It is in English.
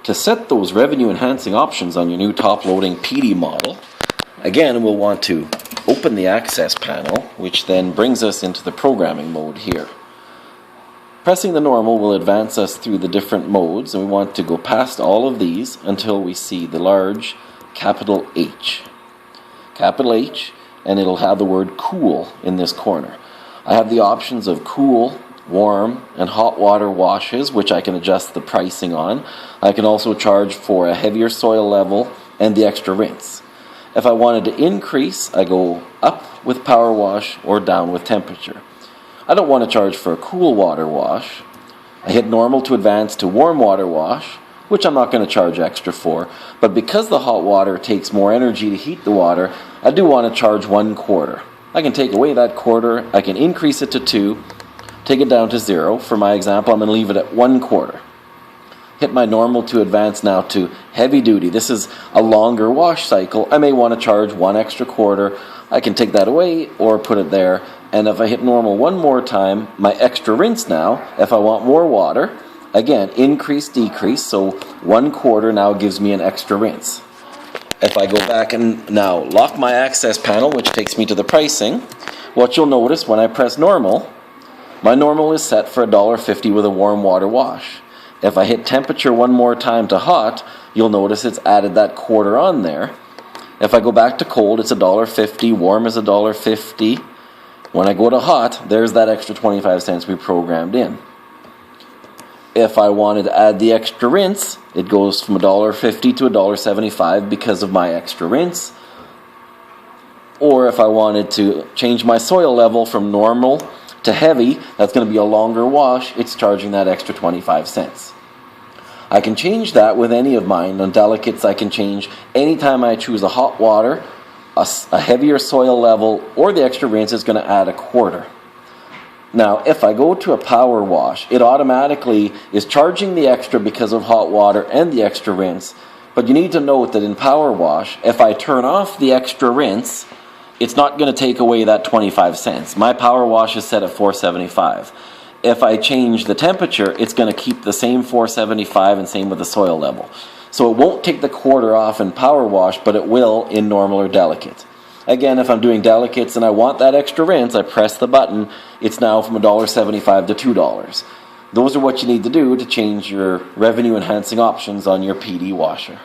To set those revenue enhancing options on your new top loading PD model, again we'll want to open the access panel, which then brings us into the programming mode here. Pressing the normal will advance us through the different modes, and we want to go past all of these until we see the large capital H. Capital H, and it'll have the word cool in this corner. I have the options of cool, warm, and hot water washes, which I can adjust the pricing on. I can also charge for a heavier soil level and the extra rinse. If I wanted to increase, I go up with power wash or down with temperature. I don't want to charge for a cool water wash. I hit normal to advance to warm water wash, which I'm not going to charge extra for, but because the hot water takes more energy to heat the water, I do want to charge 1/4. I can take away that quarter, I can increase it to 2, take it down to 0. For my example, I'm going to leave it at 1/4. Hit my normal to advance now to heavy duty. This is a longer wash cycle. I may want to charge 1 extra quarter. I can take that away or put it there. And if I hit normal one more time, my extra rinse now, if I want more water, again, increase, decrease, so 1/4 now gives me an extra rinse. If I go back and now lock my access panel, which takes me to the pricing, what you'll notice when I press normal, my normal is set for $1.50 with a warm water wash. If I hit temperature one more time to hot, you'll notice it's added that quarter on there. If I go back to cold, it's $1.50, warm is $1.50. When I go to hot, there's that extra 25 cents we programmed in. If I wanted to add the extra rinse, it goes from $1.50 to $1.75 because of my extra rinse. Or if I wanted to change my soil level from normal to heavy, that's going to be a longer wash, it's charging that extra 25 cents. I can change that with any of mine. On delicates, I can change anytime I choose a hot water, a heavier soil level, or the extra rinse is going to add 1/4. Now, if I go to a power wash, it automatically is charging the extra because of hot water and the extra rinse. But you need to note that in power wash, if I turn off the extra rinse, it's not going to take away that 25 cents. My power wash is set at 475. If I change the temperature, it's going to keep the same 475 and same with the soil level. So it won't take the 1/4 off in power wash, but it will in normal or delicate. Again, if I'm doing delicates and I want that extra rinse, I press the button. It's now from $1.75 to $2. Those are what you need to do to change your revenue enhancing options on your PD washer.